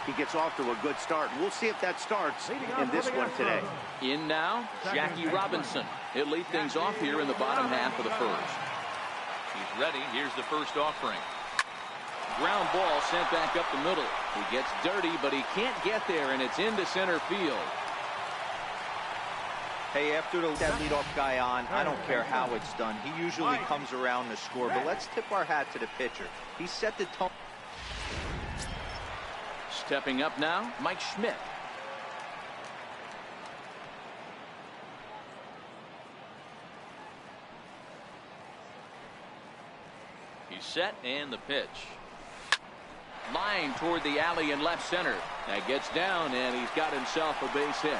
he gets off to a good start. We'll see if that starts in this one today. In now, Jackie Robinson. He'll lead things off here in the bottom half of the first. He's ready. Here's the first offering. Ground ball sent back up the middle. He gets dirty, but he can't get there, and it's into center field. Hey, after that leadoff guy on, I don't care how it's done. He usually comes around to score, but let's tip our hat to the pitcher. He set the tone. Stepping up now, Mike Schmidt. He's set, and the pitch. Line toward the alley in left center. That gets down, and he's got himself a base hit.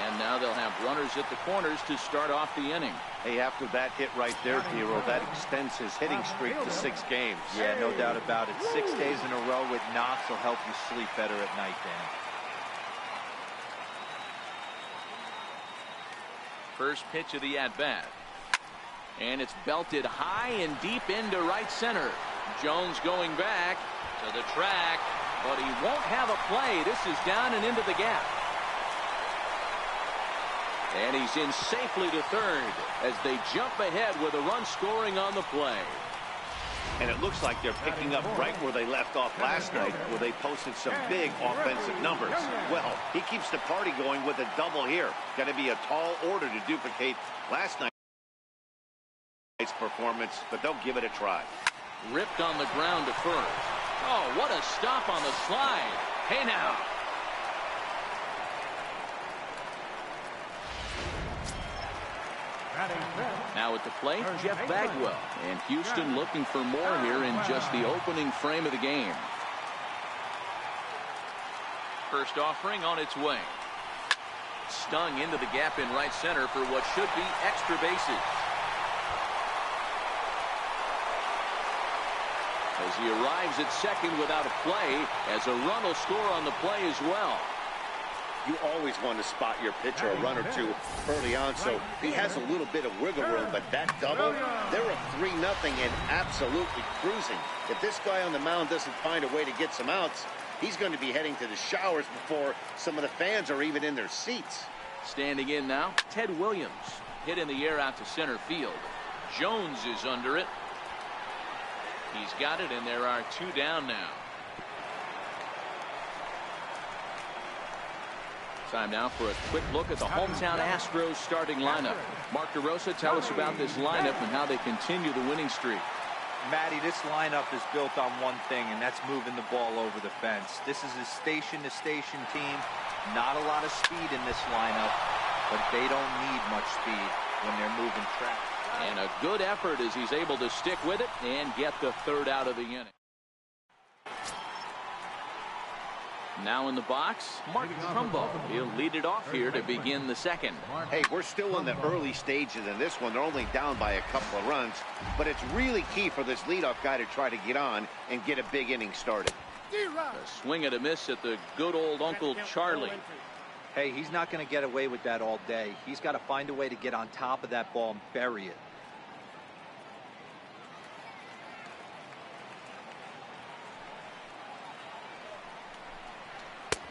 And now they'll have runners at the corners to start off the inning. Hey, after that hit right there, Hero, that extends his hitting streak to 6 games. Yeah, no doubt about it. 6 days in a row with knocks will help you sleep better at night, Dan. First pitch of the at-bat. And it's belted high and deep into right center. Jones going back to the track, but he won't have a play. This is down and into the gap. And he's in safely to third as they jump ahead with a run scoring on the play. And it looks like they're picking up right where they left off last night, where they posted some big offensive numbers. Well, he keeps the party going with a double here. Got to be a tall order to duplicate last night's performance, but they'll give it a try. Ripped on the ground to first. Oh, what a stop on the slide. Hey now. Now at the plate, Jeff Bagwell. And Houston looking for more here in just the opening frame of the game. First offering on its way. Stung into the gap in right center for what should be extra bases. As he arrives at second without a play, as a run will score on the play as well. You always want to spot your pitcher a run or two early on, so he has a little bit of wiggle room, but that double, they're up 3-0 and absolutely cruising. If this guy on the mound doesn't find a way to get some outs, he's going to be heading to the showers before some of the fans are even in their seats. Standing in now, Ted Williams. Hit in the air out to center field. Jones is under it. He's got it, and there are 2 down now. Time now for a quick look at the hometown Astros starting lineup. Mark DeRosa, tell us about this lineup and how they continue the winning streak. Matty, this lineup is built on one thing, and that's moving the ball over the fence. This is a station-to-station team. Not a lot of speed in this lineup, but they don't need much speed when they're moving track. And a good effort as he's able to stick with it and get the 3rd out of the inning. Now in the box, Mark Trumbo. He'll lead it off here to begin the second. Hey, we're still in the early stages in this one. They're only down by a couple of runs, but it's really key for this leadoff guy to try to get on and get a big inning started. A swing and a miss at the good old Uncle Charlie. Hey, he's not going to get away with that all day. He's got to find a way to get on top of that ball and bury it.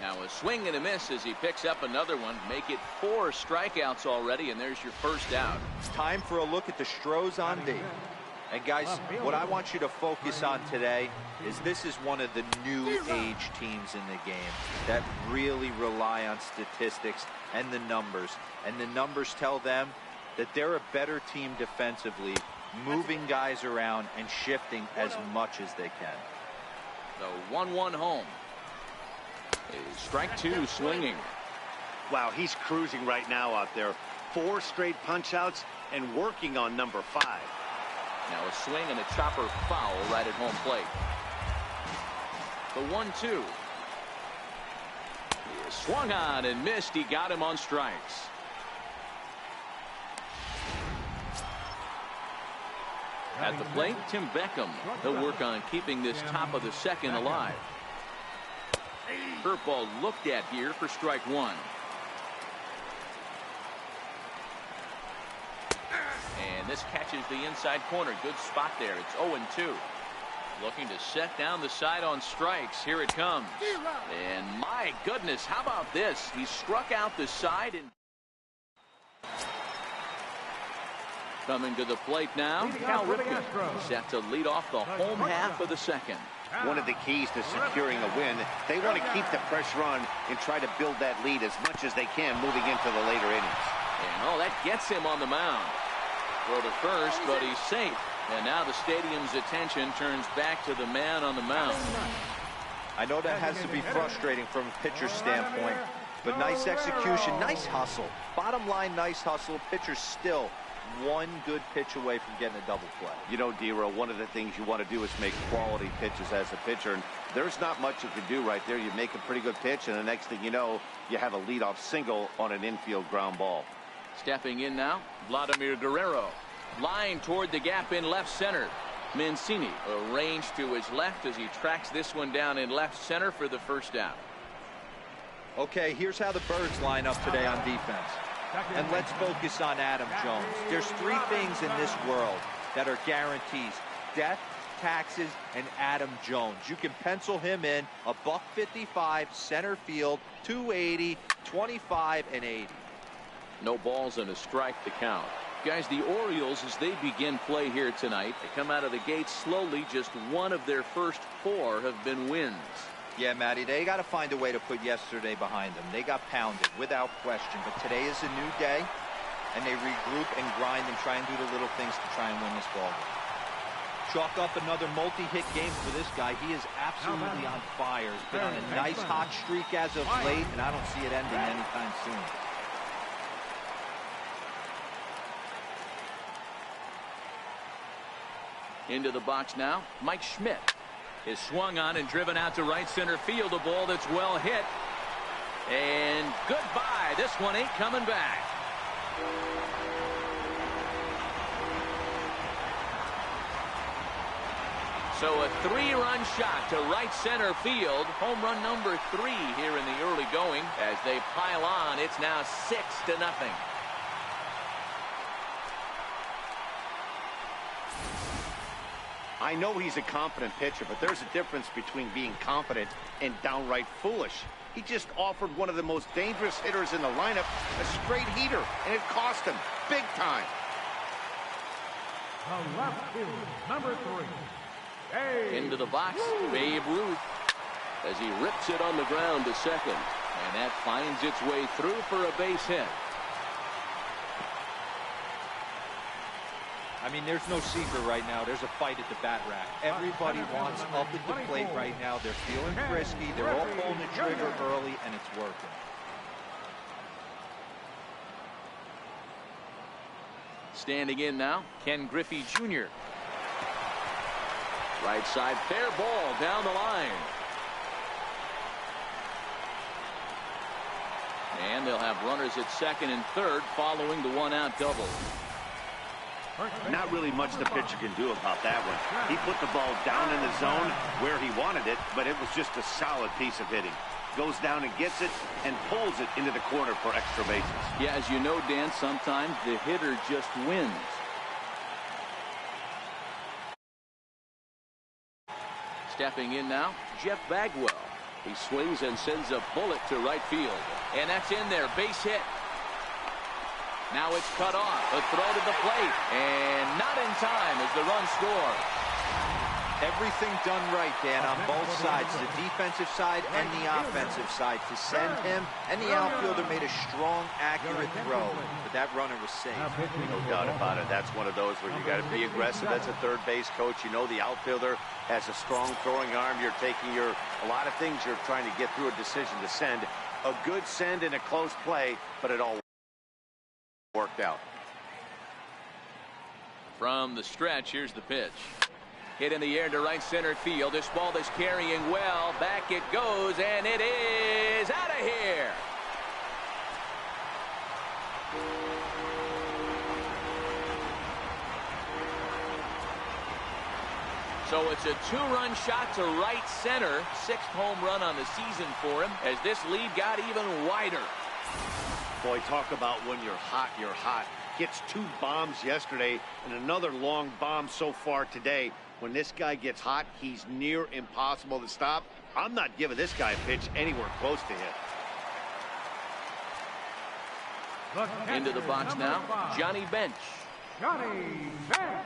Now a swing and a miss as he picks up another one. Make it 4 strikeouts already, and there's your first out. It's time for a look at the Stros on D. And guys, what I want you to focus on today is this is one of the new age teams in the game that really rely on statistics and the numbers. And the numbers tell them that they're a better team defensively, moving guys around and shifting as much as they can. The 1-1 home. Strike 2 swinging. Wow, he's cruising right now out there. 4 straight punch-outs and working on number 5. Now a swing and a chopper foul right at home plate. The 1-2. He is swung on and missed. He got him on strikes. At the plate, Tim Beckham. He'll work on keeping this top of the second alive. Curveball looked at here for strike 1. And this catches the inside corner. Good spot there. It's 0-2. Looking to set down the side on strikes. Here it comes. And my goodness, how about this? He struck out the side. And coming to the plate now, Cal Ripken set to lead off the home half of the second. One of the keys to securing a win, they want to keep the pressure on and try to build that lead as much as they can moving into the later innings. And that gets him on the mound. Throw to first, but he's safe. And now the stadium's attention turns back to the man on the mound. I know that has to be frustrating from a pitcher's standpoint, but nice execution, nice hustle. Bottom line, nice hustle. Pitcher's still one good pitch away from getting a double play. You know, D-Row, one of the things you want to do is make quality pitches as a pitcher. And there's not much you can do right there. You make a pretty good pitch, and the next thing you know, you have a leadoff single on an infield ground ball. Stepping in now, Vladimir Guerrero. Line toward the gap in left center. Mancini arranged to his left as he tracks this one down in left center for the first out. Okay, here's how the Birds line up today on defense. And let's focus on Adam Jones. There's three things in this world that are guarantees: death, taxes, and Adam Jones. You can pencil him in a $155, center field, 280, 25, and 80. No balls and a strike to count. Guys, the Orioles, as they begin play here tonight, they come out of the gate slowly. Just one of their first 4 have been wins. Yeah, Matty, they got to find a way to put yesterday behind them. They got pounded, without question. But today is a new day, and they regroup and grind and try and do the little things to try and win this ball game. Chalk up another multi-hit game for this guy. He is absolutely on fire. He's been on a nice hot streak as of late, and I don't see it ending anytime soon. Into the box now, Mike Schmidt is swung on and driven out to right center field. A ball that's well hit. And goodbye. This one ain't coming back. So a 3-run shot to right center field. Home run number 3 here in the early going. As they pile on, it's now 6-0. I know he's a confident pitcher, but there's a difference between being confident and downright foolish. He just offered one of the most dangerous hitters in the lineup a straight heater, and it cost him big time. The left field, number 3. Into the box, Babe Ruth, as he rips it on the ground to second. And that finds its way through for a base hit. I mean, there's no secret right now. There's a fight at the bat rack. Everybody wants up at the plate right now. They're feeling frisky. They're all pulling the trigger early, and it's working. Standing in now, Ken Griffey Jr. Right side, fair ball down the line. And they'll have runners at second and third following the 1-out double. Not really much the pitcher can do about that one. He put the ball down in the zone where he wanted it, but it was just a solid piece of hitting. Goes down and gets it and pulls it into the corner for extra bases. Yeah, as you know, Dan, sometimes the hitter just wins. Stepping in now, Jeff Bagwell. He swings and sends a bullet to right field. And that's in there, base hit. Now it's cut off. A throw to the plate. And not in time as the run scores. Everything done right, Dan, on both sides, the defensive side and the offensive side. To send him, and the outfielder made a strong, accurate throw, but that runner was safe. No doubt about it. That's one of those where you got to be aggressive as a third base coach. You know the outfielder has a strong throwing arm. You're taking a lot of things you're trying to get through a decision to send. A good send in a close play, but it all worked out. From the stretch, here's the pitch. Hit in the air to right center field. This ball is carrying well. Back it goes, and it is out of here. So it's a 2-run shot to right center. 6th home run on the season for him as this lead got even wider. Boy, talk about when you're hot, you're hot. Gets 2 bombs yesterday and another long bomb so far today. When this guy gets hot, he's near impossible to stop. I'm not giving this guy a pitch anywhere close to him. Into the box now, Johnny Bench. Johnny Bench.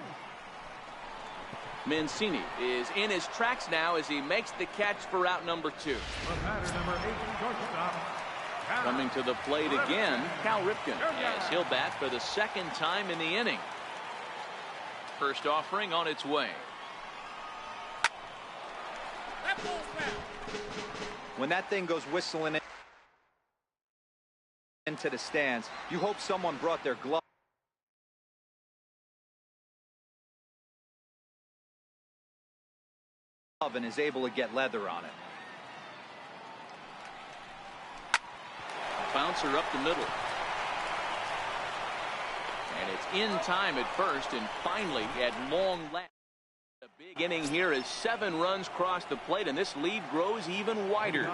Mancini is in his tracks now as he makes the catch for out number 2. The batter, number 8, shortstop. Coming to the plate again, Cal Ripken, as he'll bat for the second time in the inning. First offering on its way. When that thing goes whistling into the stands, you hope someone brought their glove and is able to get leather on it. Bouncer up the middle. And it's in time at first, and finally at long last. A big inning here as 7 runs cross the plate, and this lead grows even wider.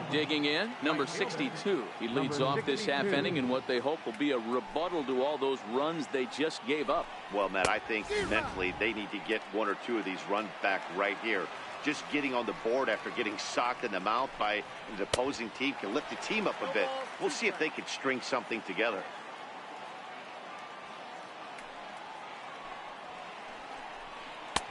Digging in, number 62. He leads off this half inning in what they hope will be a rebuttal to all those runs they just gave up. Well, Matt, I think mentally they need to get 1 or 2 of these runs back right here. Just getting on the board after getting socked in the mouth by the opposing team can lift the team up a bit. We'll see if they can string something together.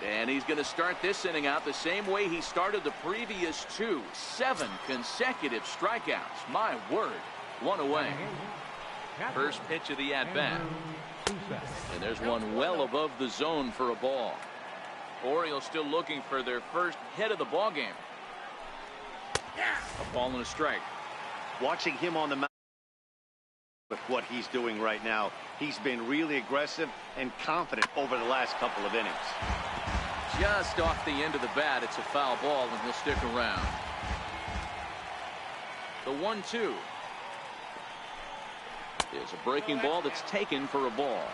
And he's going to start this inning out the same way he started the previous 2. 7 consecutive strikeouts. My word. 1 away. First pitch of the at-bat. And there's one well above the zone for a ball. Orioles still looking for their first hit of the ball game. A ball and a strike. Watching him on the mound with what he's doing right now, he's been really aggressive and confident over the last couple of innings. Just off the end of the bat, it's a foul ball, and he'll stick around. The 1-2 is a breaking ball that's taken for a ball.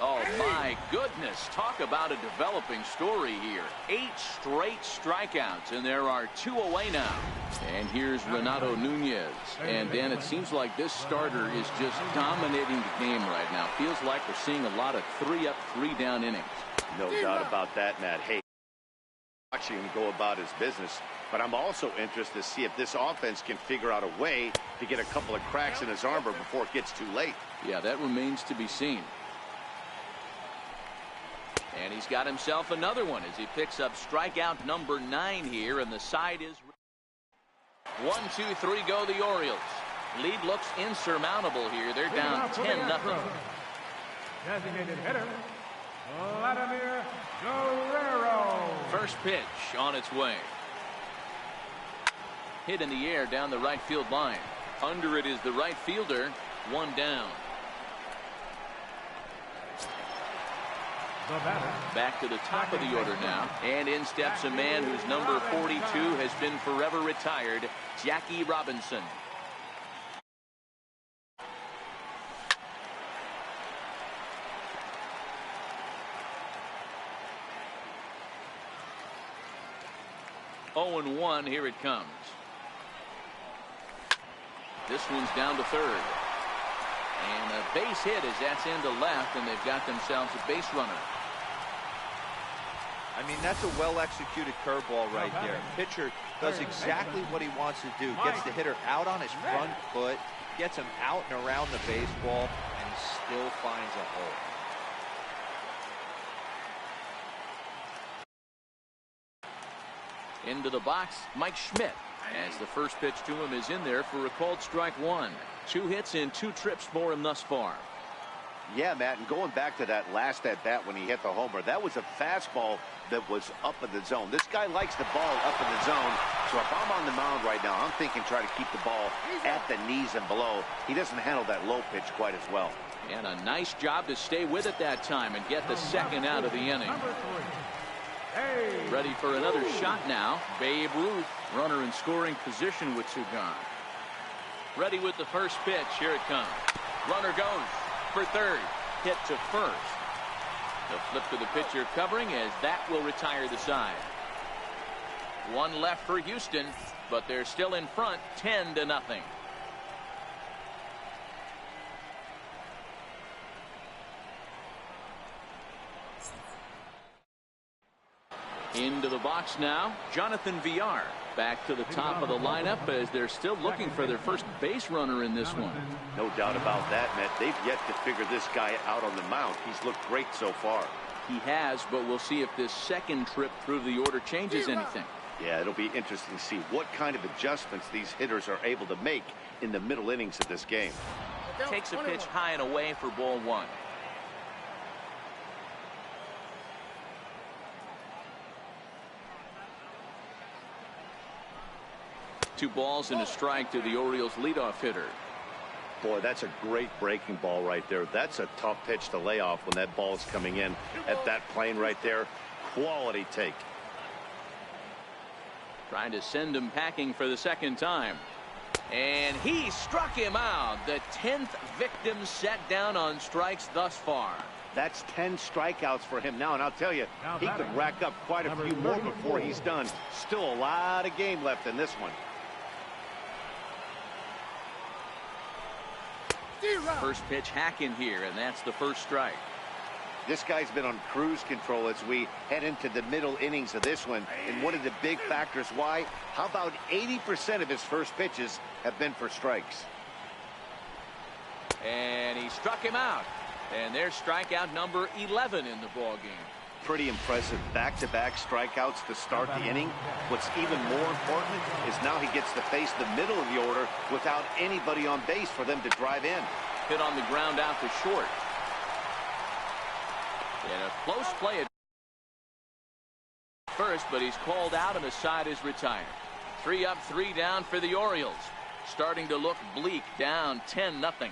Oh, my goodness. Talk about a developing story here. 8 straight strikeouts, and there are 2 away now. And here's Renato Nunez. And, Dan, it seems like this starter is just dominating the game right now. Feels like we're seeing a lot of 3-up, 3-down innings. No doubt about that, Matt. Hey, watching him go about his business. But I'm also interested to see if this offense can figure out a way to get a couple of cracks in his armor before it gets too late. Yeah, that remains to be seen. And he's got himself another one as he picks up strikeout number 9 here, and the side is 1, 2, 3 go the Orioles. Lead looks insurmountable here. They're down 10-0. Designated hitter, Vladimir Guerrero. First pitch on its way. Hit in the air down the right field line. Under it is the right fielder. 1 down. Back to the top of the order now. And in steps a man whose number 42 has been forever retired, Jackie Robinson. Oh, 0-1, here it comes. This one's down to third. And a base hit as that's into left, and they've got themselves a base runner. I mean, that's a well-executed curveball right there. Pitcher does exactly what he wants to do. Gets the hitter out on his front foot, gets him out and around the baseball, and he still finds a hole. Into the box, Mike Schmidt, as the first pitch to him is in there for a called strike 1. 2 hits in 2 trips for him thus far. Yeah, Matt, and going back to that last at-bat when he hit the homer, that was a fastball that was up in the zone. This guy likes the ball up in the zone, so if I'm on the mound right now, I'm thinking try to keep the ball at the knees and below. He doesn't handle that low pitch quite as well. And a nice job to stay with it that time and get the second out of the inning. Ready for another shot now. Babe Ruth, runner in scoring position with 2 gone. Ready with the first pitch. Here it comes. Runner goes for third. Hit to first. The flip to the pitcher covering as that will retire the side. 1 left for Houston, but they're still in front 10-0. Into the box now, Jonathan Villar. Back to the top of the lineup as they're still looking for their first base runner in this one. No doubt about that, Matt. They've yet to figure this guy out on the mound. He's looked great so far. He has, but we'll see if this second trip through the order changes anything. Yeah, it'll be interesting to see what kind of adjustments these hitters are able to make in the middle innings of this game. Takes a pitch high and away for ball one. 2 balls and a strike to the Orioles leadoff hitter. Boy, that's a great breaking ball right there. That's a tough pitch to lay off when that ball's coming in at that plane right there. Quality take. Trying to send him packing for the second time. And he struck him out. The 10th victim set down on strikes thus far. That's 10 strikeouts for him now, and I'll tell you, he could rack up quite a few more before he's done. Still a lot of game left in this one. First pitch hacking here, and that's the first strike. This guy's been on cruise control as we head into the middle innings of this one. And one of the big factors why, how about 80% of his first pitches have been for strikes? And he struck him out. And there's strikeout number 11 in the ballgame. Pretty impressive back-to-back strikeouts to start the inning. What's even more important is now he gets to face the middle of the order without anybody on base for them to drive in. Hit on the ground out to short. And a close play at first, but he's called out and the side is retired. 3 up, 3 down for the Orioles. Starting to look bleak, down 10-0.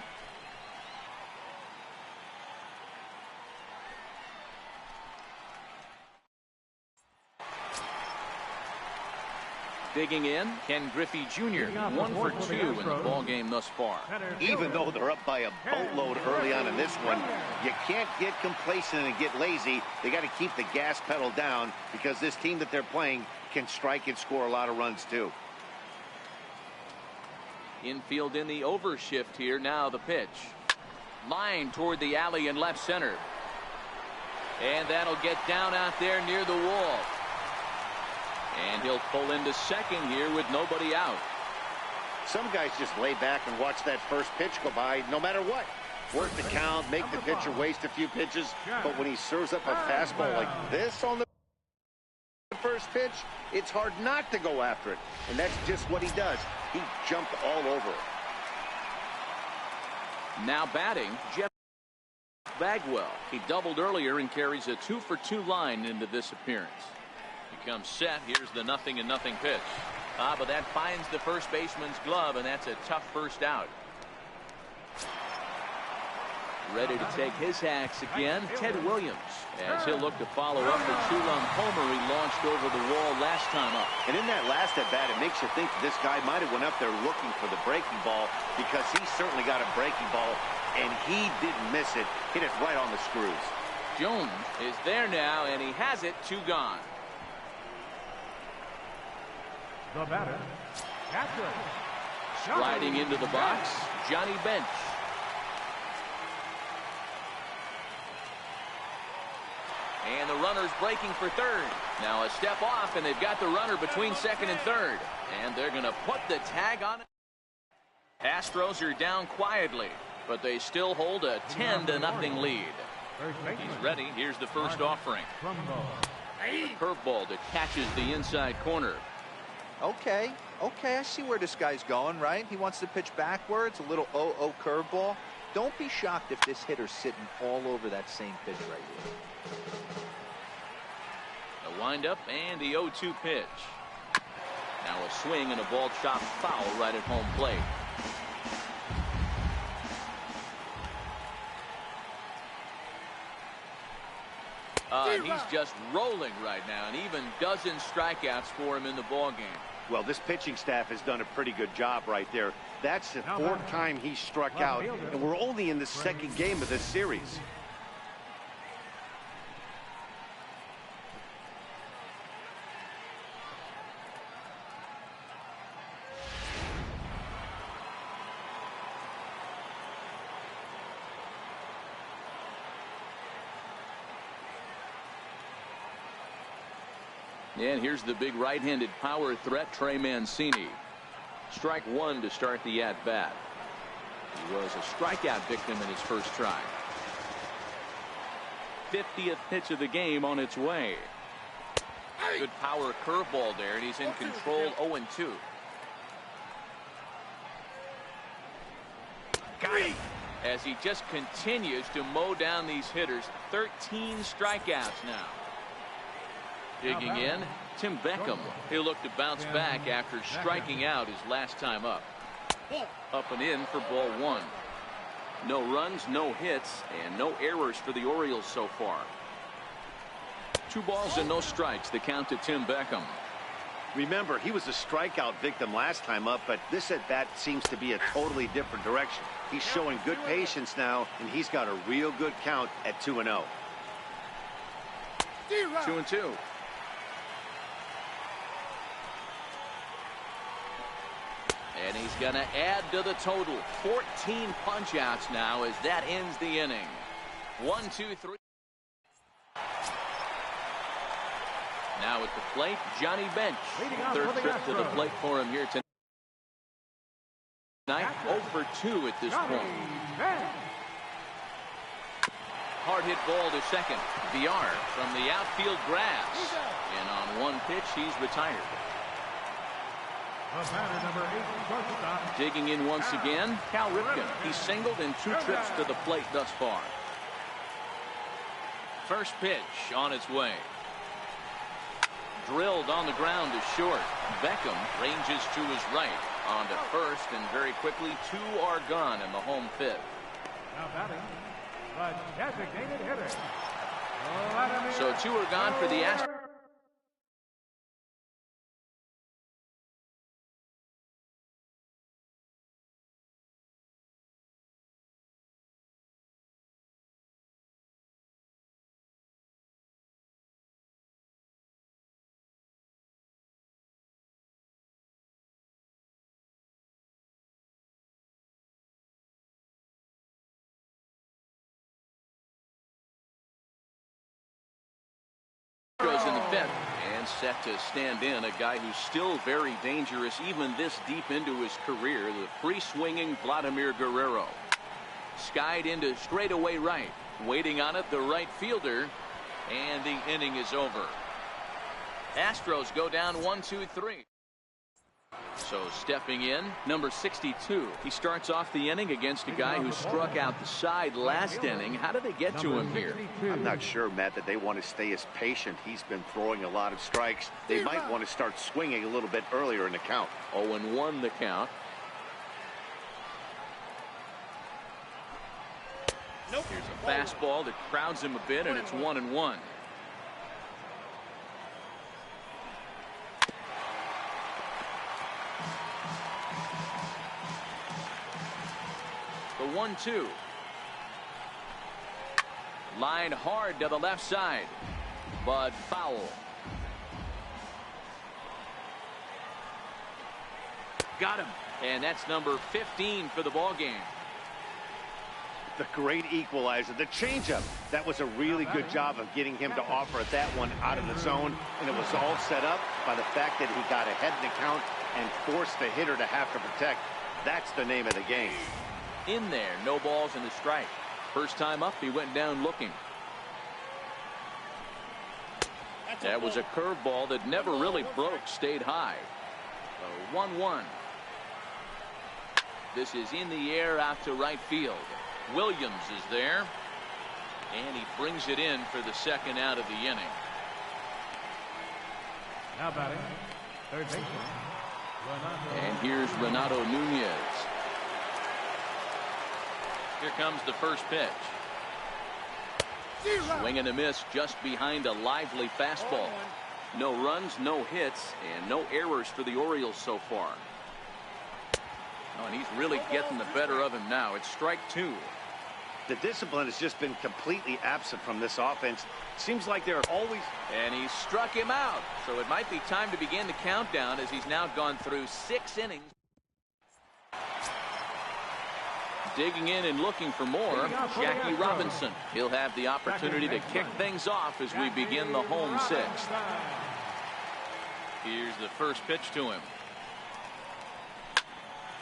Digging in, Ken Griffey Jr. 1 for 2 in the ball game thus far. Even though they're up by a boatload early on in this one, you can't get complacent and get lazy. They got to keep the gas pedal down because this team that they're playing can strike and score a lot of runs too. Infield in the overshift here. Now the pitch. Line toward the alley in left center. And that'll get down out there near the wall. And he'll pull into second here with nobody out. Some guys just lay back and watch that first pitch go by no matter what. Work the count, make the pitcher waste a few pitches. But when he serves up a fastball like this on the first pitch, it's hard not to go after it. And that's just what he does. He jumped all over it. Now batting, Jeff Bagwell. He doubled earlier and carries a 2 for 2 line into this appearance. He comes set. Here's the 0-0 pitch. But that finds the first baseman's glove, and that's a tough first out. Ready to take his hacks again, Ted Williams, as he'll look to follow up the 2-run homer he launched over the wall last time up. And in that last at-bat, it makes you think this guy might have went up there looking for the breaking ball, because he certainly got a breaking ball, and he didn't miss it. Hit it right on the screws. Jones is there now, and he has it. 2 gone. The batter, catcher. Sliding into the box, Johnny Bench. And the runner's breaking for third. Now a step off, and they've got the runner between second and third. And they're going to put the tag on it. Astros are down quietly, but they still hold a 10-0 lead. He's ready. Here's the first offering. A curveball that catches the inside corner. Okay, I see where this guy's going, right? He wants to pitch backwards, a little 0-0 curveball. Don't be shocked if this hitter's sitting all over that same pitch right here. The windup and the 0-2 pitch. Now a swing and a ball chopped foul right at home plate. He's just rolling right now, and even dozens strikeouts for him in the ball game. Well, this pitching staff has done a pretty good job right there. That's the 4th time he struck out, and we're only in the 2nd game of this series. And here's the big right-handed power threat, Trey Mancini. Strike one to start the at-bat. He was a strikeout victim in his first try. 50th pitch of the game on its way. Good power curveball there, and he's in control. 0-2. Got it. As he just continues to mow down these hitters. 13 strikeouts now. Digging in, Tim Beckham. He'll look to bounce back after striking out his last time up. Up and in for ball one. No runs, no hits, and no errors for the Orioles so far. 2 balls and no strikes. The count to Tim Beckham. Remember, he was a strikeout victim last time up, but this at-bat seems to be a totally different direction. He's showing good patience now, and he's got a real good count at 2-0. 2-2. And he's going to add to the total. 14 punch-outs now as that ends the inning. 1, 2, 3. Now at the plate, Johnny Bench. Third trip to the plate for him here tonight. 0 for 2 at this point. Hard hit ball to second. VR from the outfield grass. And on one pitch, he's retired. Digging in once again, Cal Ripken. He's singled in 2 trips to the plate thus far. First pitch on its way. Drilled on the ground to short. Beckham ranges to his right. On to first, and very quickly 2 are gone in the home fifth. Now batting, the designated hitter. So 2 are gone for the Astros. In the fifth, and set to stand in a guy who's still very dangerous even this deep into his career, the free-swinging Vladimir Guerrero. Skied into straightaway right, waiting on it the right fielder, and the inning is over. Astros go down 1-2-3. So stepping in, number 62. He starts off the inning against a guy who struck out the side last inning. How did they get to him here? I'm not sure, Matt, that they want to stay as patient. He's been throwing a lot of strikes. They might want to start swinging a little bit earlier in the count. 0-1 the count. Here's a fastball that crowds him a bit, and it's 1-1. The 1-2. Line hard to the left side, but foul. Got him, and that's number 15 for the ball game. The great equalizer, the changeup. That was a really good job of getting him to offer at that one out of the zone, and it was all set up by the fact that he got ahead in the count and forced the hitter to have to protect. That's the name of the game. In there, no balls and a strike. First time up, he went down looking. That was a curveball that never really broke, stayed high. So 1-1. This is in the air out to right field. Williams is there, and he brings it in for the second out of the inning. Now batting, third baseman. And here's Renato Nunez. Here comes the first pitch. Swing and a miss just behind a lively fastball. No runs, no hits, and no errors for the Orioles so far. Oh, and he's really getting the better of him now. It's strike 2. The discipline has just been completely absent from this offense. Seems like they're always... And he struck him out. So it might be time to begin the countdown as he's now gone through 6 innings. Digging in and looking for more, Jackie Robinson. He'll have the opportunity to kick things off as we begin the home 6th. Here's the first pitch to him.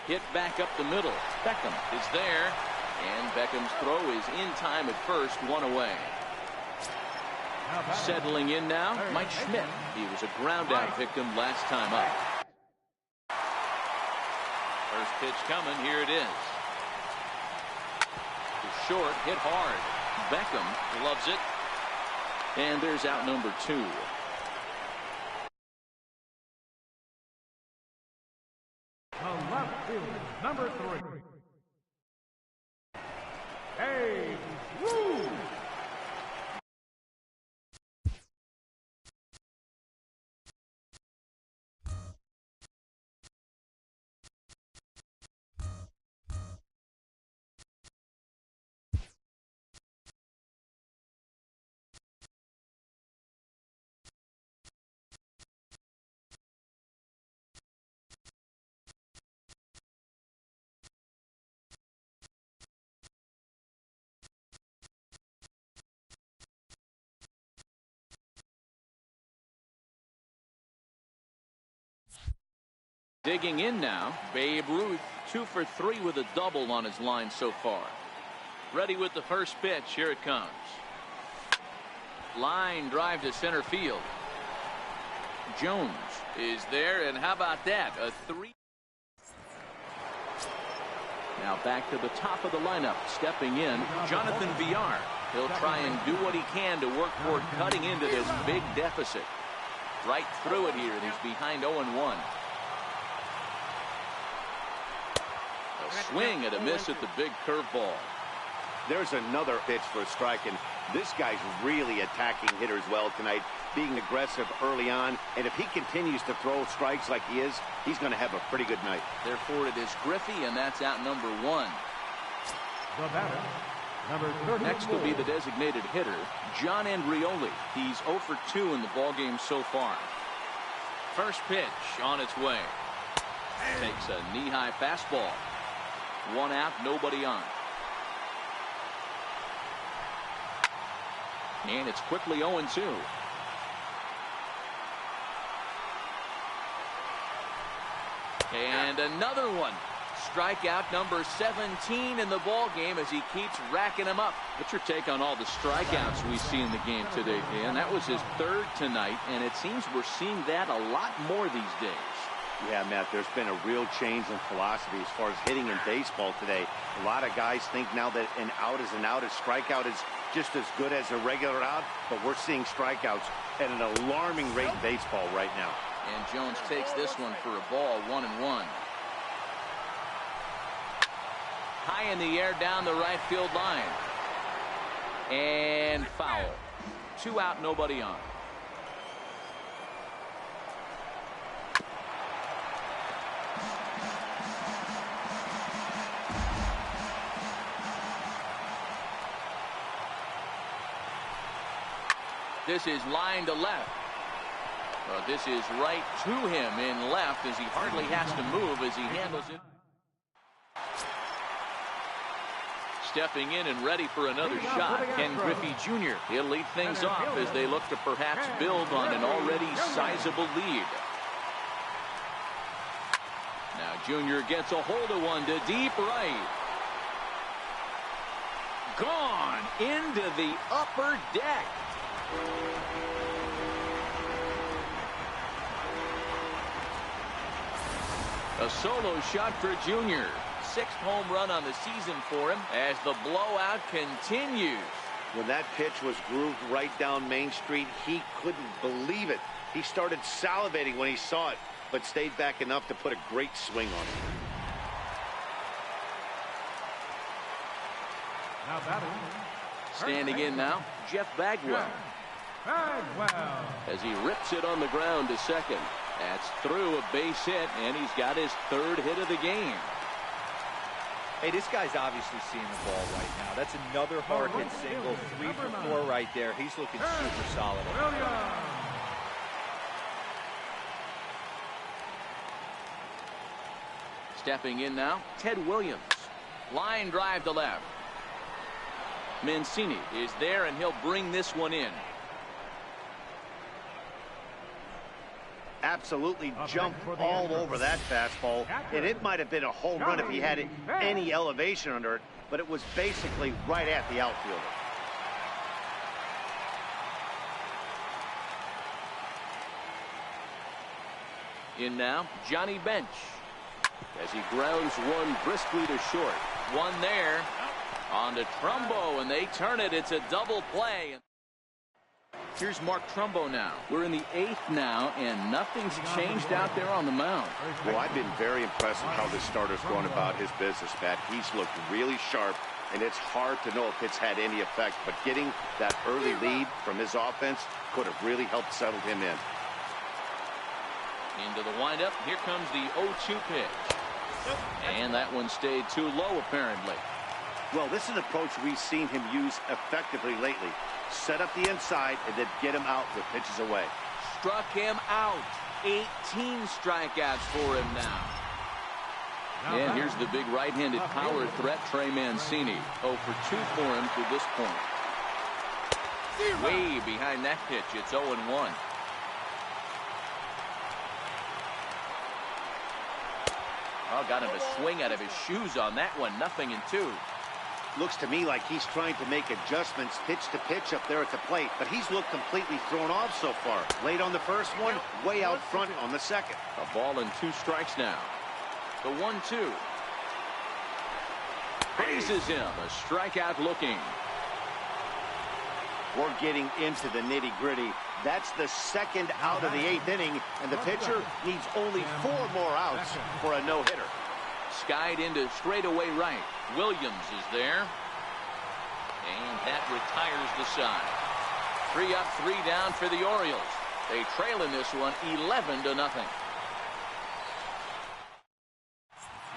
Hit back up the middle. Beckham is there, and Beckham's throw is in time at first, one away. Settling in now, Mike Schmidt. He was a ground out victim last time up. First pitch coming, here it is. The short, hit hard. Beckham loves it. And there's out number 2. The left fielder, number 3. Hey, Woo! Digging in now, Babe Ruth, 2 for 3 with a double on his line so far. Ready with the first pitch. Here it comes. Line drive to center field. Jones is there, and how about that? A 3. Now back to the top of the lineup. Stepping in, Jonathan Villar. He'll try and do what he can to work toward cutting into this big deficit. Right through it here, and he's behind 0-1. A swing and a miss at the big curveball. There's another pitch for a strike, and this guy's really attacking hitters well tonight, being aggressive early on, and if he continues to throw strikes like he is, he's going to have a pretty good night. Therefore, it is Griffey, and that's out number 1. The batter, number 34. Next will be the designated hitter, John Andrioli. He's 0 for 2 in the ballgame so far. First pitch on its way. Takes a knee-high fastball. 1 out, nobody on. And it's quickly 0-2. And another one. Strikeout number 17 in the ball game as he keeps racking them up. What's your take on all the strikeouts we see in the game today, Dan? That was his 3rd tonight, and it seems we're seeing that a lot more these days. Yeah, Matt, there's been a real change in philosophy as far as hitting in baseball today. A lot of guys think now that an out is an out, a strikeout is just as good as a regular out, but we're seeing strikeouts at an alarming rate in baseball right now. And Jones takes this one for a ball, 1-1. High in the air down the right field line. And foul. 2 out, nobody on. This is line to left. Well, this is right to him in left as he hardly has to move as he handles it. Stepping in and ready for another shot, Ken Griffey Jr. He'll lead things off as they look to perhaps build on an already sizable lead. Now Jr. gets a hold of one to deep right. Gone into the upper deck. A solo shot for Jr. 6th home run on the season for him as the blowout continues. When that pitch was grooved right down Main Street, he couldn't believe it. He started salivating when he saw it, but stayed back enough to put a great swing on it. Now batting. Standing in now, Jeff Bagwell. As he rips it on the ground to second. That's through a base hit, and he's got his 3rd hit of the game. Hey, this guy's obviously seeing the ball right now. That's another hard hit single. 3 for 4 right there. He's looking super solid. Stepping in now, Ted Williams. Line drive to left. Mancini is there, and he'll bring this one in. absolutely jumped all over that fastball, and it might have been a home run if he had any elevation under it, but it was basically right at the outfielder. In now, Johnny Bench, as he grounds one briskly to short. One there on to Trumbo, and they turn it. It's a double play. Here's Mark Trumbo now. We're in the 8th now, and nothing's changed out there on the mound. Well, I've been very impressed with how this starter's going about his business, Matt. He's looked really sharp, and it's hard to know if it's had any effect, but getting that early lead from his offense could have really helped settle him in. Into the windup. Here comes the 0-2 pitch. And that one stayed too low, apparently. Well, this is an approach we've seen him use effectively lately. Set up the inside and then get him out with pitches away. Struck him out. 18 strikeouts for him now. And here's the big right-handed power threat, Trey Mancini. 0 for 2 for him to this point. Way behind that pitch. It's 0-1. Oh, got him to swing out of his shoes on that one. 0-2. Looks to me like he's trying to make adjustments pitch to pitch up there at the plate, but he's looked completely thrown off so far. Late on the first one, way out front on the second. A ball and 2 strikes now. The 1-2. Raises him. A strikeout looking. We're getting into the nitty-gritty. That's the second out of the 8th inning, and the pitcher needs only 4 more outs for a no-hitter. Skied into straightaway right. Williams is there. And that retires the side. 3 up, 3 down for the Orioles. They trail in this one 11-0.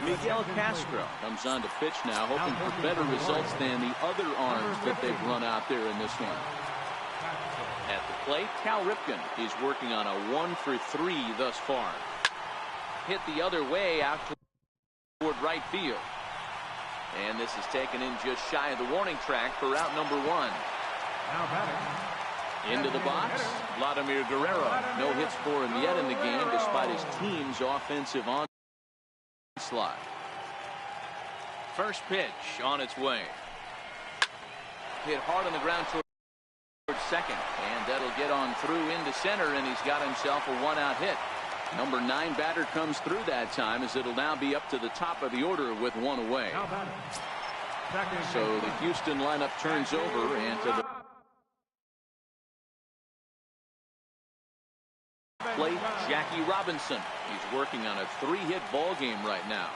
Miguel Castro comes on to pitch now, hoping for better results than the other arms that they've run out there in this one. At the plate, Cal Ripken. He's working on a 1 for 3 thus far. Hit the other way out toward right field. And this is taken in just shy of the warning track for out number 1. Into the box, Vladimir Guerrero. No hits for him yet in the game, despite his team's offensive onslaught. First pitch on its way. Hit hard on the ground toward second, and that'll get on through into center, and he's got himself a 1-out hit. Number 9 batter comes through that time, as it'll now be up to the top of the order with 1 away. So the Houston lineup turns over, and to the plate, Jackie Robinson. He's working on a 3-hit ball game right now.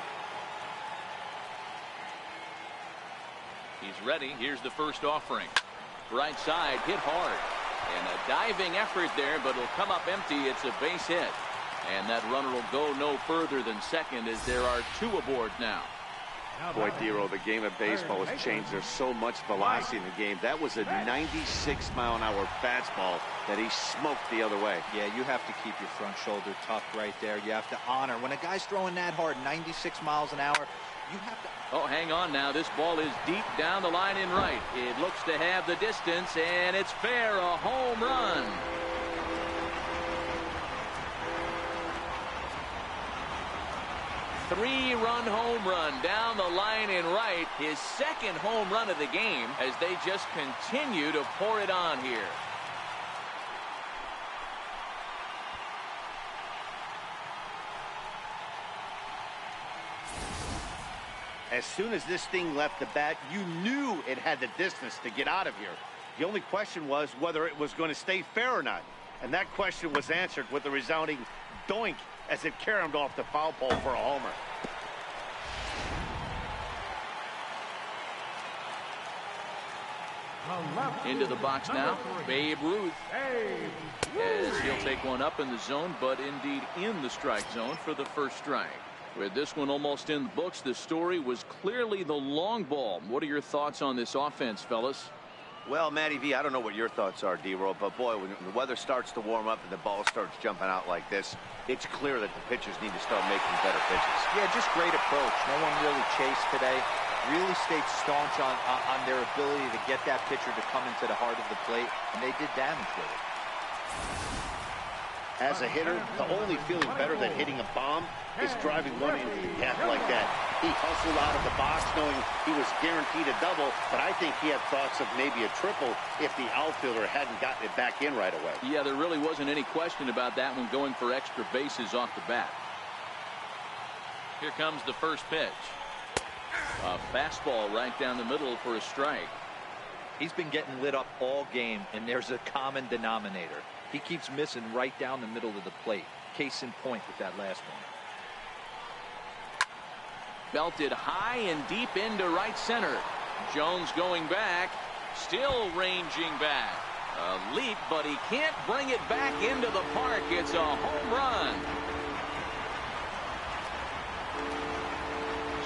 He's ready. Here's the first offering. Right side, hit hard. And a diving effort there, but it'll come up empty. It's a base hit. And that runner will go no further than second, as there are 2 aboard now. Boy, Dero, the game of baseball has changed. There's so much velocity in the game. That was a 96-mile-an-hour fastball that he smoked the other way. Yeah, you have to keep your front shoulder tucked right there. You have to honor. When a guy's throwing that hard, 96 miles an hour, you have to... Oh, hang on now. This ball is deep down the line in right. It looks to have the distance, and it's fair. A home run. Three-run home run down the line in right. His second home run of the game, as they just continue to pour it on here. As soon as this thing left the bat, you knew it had the distance to get out of here. The only question was whether it was going to stay fair or not. And that question was answered with a resounding doink as it caromed off the foul pole for a homer. Into the box now, Babe Ruth. As he'll take one up in the zone, but indeed in the strike zone for the first strike. With this one almost in the books, the story was clearly the long ball. What are your thoughts on this offense, fellas? Well, Matty V, I don't know what your thoughts are, D-Roll, but boy, when the weather starts to warm up and the ball starts jumping out like this, it's clear that the pitchers need to start making better pitches. Yeah, just great approach. No one really chased today. Really stayed staunch on their ability to get that pitcher to come into the heart of the plate, and they did damage with it. As a hitter, the only feeling better than hitting a bomb is driving one into the gap like that. He hustled out of the box knowing he was guaranteed a double, but I think he had thoughts of maybe a triple if the outfielder hadn't gotten it back in right away. Yeah, there really wasn't any question about that one, going for extra bases off the bat. Here comes the first pitch. A fastball right down the middle for a strike. He's been getting lit up all game, and there's a common denominator. He keeps missing right down the middle of the plate. Case in point with that last one. Belted high and deep into right center. Jones going back, still ranging back. A leap, but he can't bring it back into the park. It's a home run.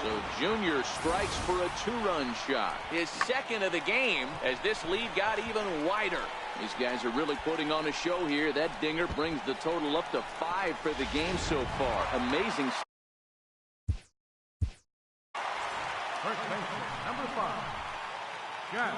So Junior strikes for a two-run shot. His second of the game as this lead got even wider. These guys are really putting on a show here. That dinger brings the total up to 5 for the game so far. Amazing. First baseman, number 5, Gran.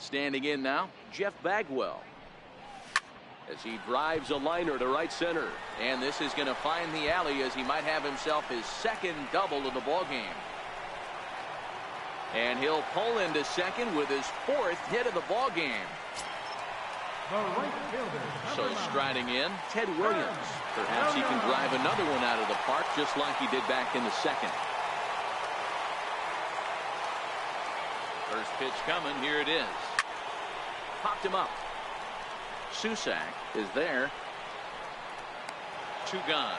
Standing in now, Jeff Bagwell. As he drives a liner to right center. And this is going to find the alley as he might have himself his second double of the ballgame. And he'll pull into second with his 4th hit of the ballgame. So striding in, Ted Williams. Perhaps he can drive another one out of the park just like he did back in the second. First pitch coming. Here it is. Popped him up. Susak is there. 2 gone.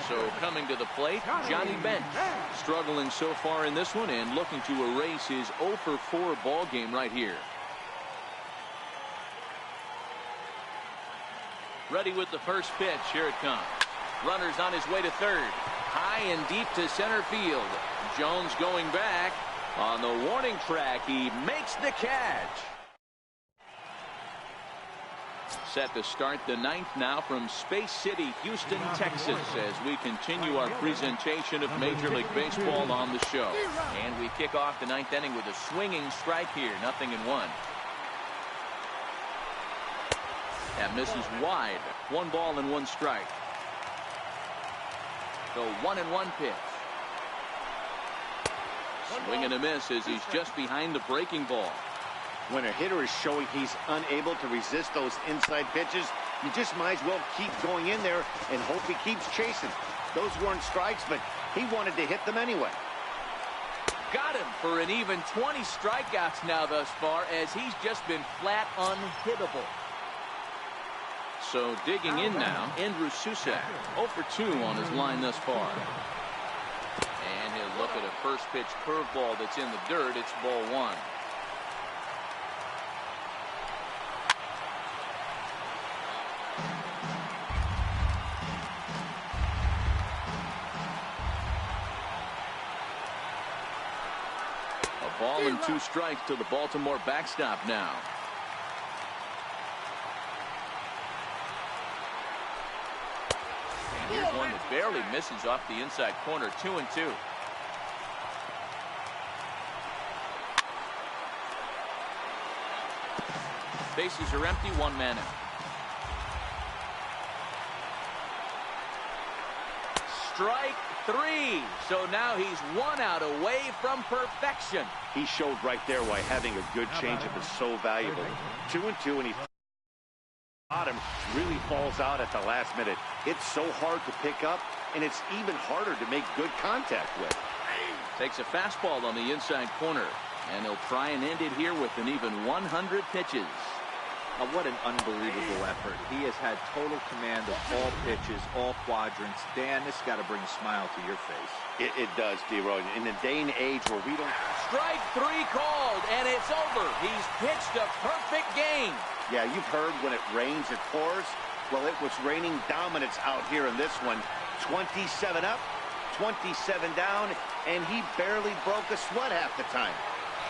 So coming to the plate, Johnny Bench. Struggling so far in this one and looking to erase his 0 for 4 ball game right here. Ready with the first pitch. Here it comes. Runners on his way to third. High and deep to center field. Jones going back. On the warning track, he makes the catch. Set to start the 9th now from Space City, Houston, Texas, as we continue our presentation of Major League Baseball on the show. And we kick off the 9th inning with a swinging strike here. 0-1. That misses wide. 1 ball and 1 strike. The 1-1 pitch. Swing and a miss as he's just behind the breaking ball. When a hitter is showing he's unable to resist those inside pitches, you just might as well keep going in there and hope he keeps chasing. Those weren't strikes, but he wanted to hit them anyway. Got him for an even 20 strikeouts now thus far, as he's just been flat unhittable. So digging in now, Andrew Susak, 0 for 2 on his line thus far. And he'll look at a first pitch curveball that's in the dirt. It's ball 1. A ball and 2 strikes to the Baltimore backstop now. Here's one that barely misses off the inside corner. 2-2. Bases are empty. 1 man out. Strike 3. So now he's 1 out away from perfection. He showed right there why having a good changeup is so valuable. 2-2, and he bottom really falls out at the last minute. It's so hard to pick up, and it's even harder to make good contact with. Takes a fastball on the inside corner, and he'll try and end it here with an even 100 pitches. What an unbelievable effort. He has had total command of all pitches, all quadrants. Dan, this got to bring a smile to your face. It does, D-Roy. In the day and age where we don't... Strike 3 called, and it's over. He's pitched a perfect game. Yeah, you've heard when it rains, it pours. Well, it was raining dominance out here in this one. 27 up, 27 down, and he barely broke a sweat half the time.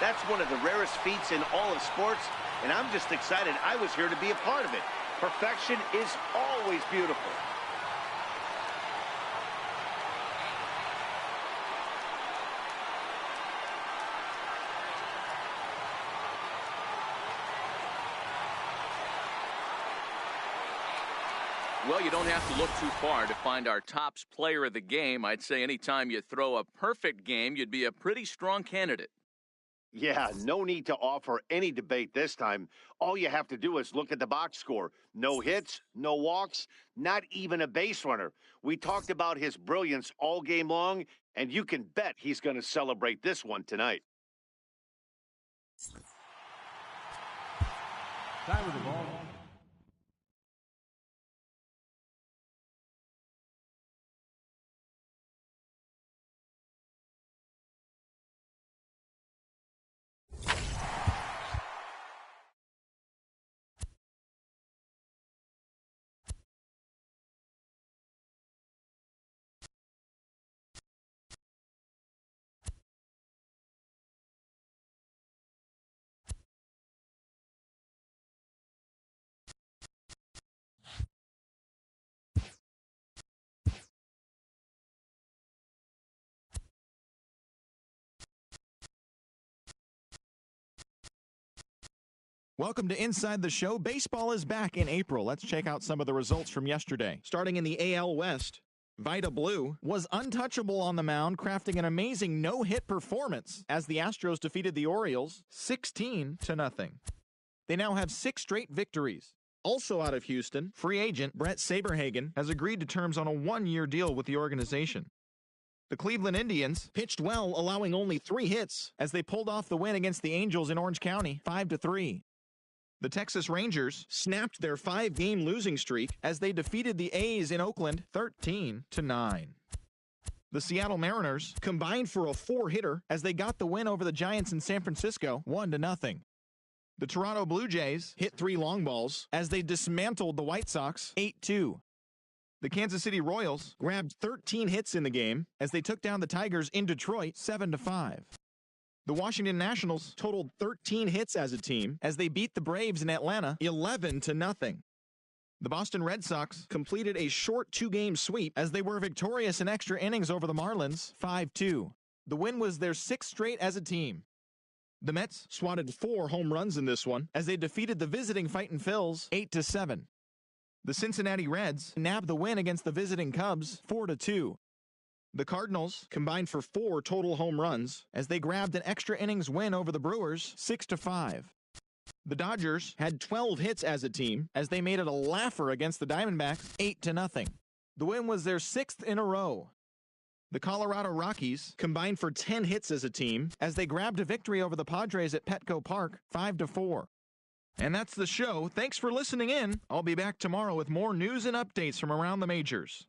That's one of the rarest feats in all of sports, and I'm just excited I was here to be a part of it. Perfection is always beautiful. Well, you don't have to look too far to find our tops player of the game. I'd say anytime you throw a perfect game, you'd be a pretty strong candidate. Yeah, no need to offer any debate this time. All you have to do is look at the box score. No hits, no walks, not even a base runner. We talked about his brilliance all game long, and you can bet he's going to celebrate this one tonight. Time with the ball. Welcome to Inside the Show. Baseball is back in April. Let's check out some of the results from yesterday. Starting in the AL West, Vida Blue was untouchable on the mound, crafting an amazing no-hit performance as the Astros defeated the Orioles 16-0. They now have 6 straight victories. Also out of Houston, free agent Brett Saberhagen has agreed to terms on a 1-year deal with the organization. The Cleveland Indians pitched well, allowing only 3 hits as they pulled off the win against the Angels in Orange County 5-3. The Texas Rangers snapped their 5-game losing streak as they defeated the A's in Oakland 13-9. The Seattle Mariners combined for a 4-hitter as they got the win over the Giants in San Francisco 1-0. The Toronto Blue Jays hit 3 long balls as they dismantled the White Sox 8-2. The Kansas City Royals grabbed 13 hits in the game as they took down the Tigers in Detroit 7-5. The Washington Nationals totaled 13 hits as a team as they beat the Braves in Atlanta 11-0. The Boston Red Sox completed a short 2-game sweep as they were victorious in extra innings over the Marlins 5-2. The win was their 6th straight as a team. The Mets swatted 4 home runs in this one as they defeated the visiting Fightin' Phils 8-7. The Cincinnati Reds nabbed the win against the visiting Cubs 4-2. The Cardinals combined for 4 total home runs as they grabbed an extra innings win over the Brewers 6-5. The Dodgers had 12 hits as a team as they made it a laugher against the Diamondbacks 8-0. The win was their 6th in a row. The Colorado Rockies combined for 10 hits as a team as they grabbed a victory over the Padres at Petco Park, 5-4. And that's the show. Thanks for listening in. I'll be back tomorrow with more news and updates from around the majors.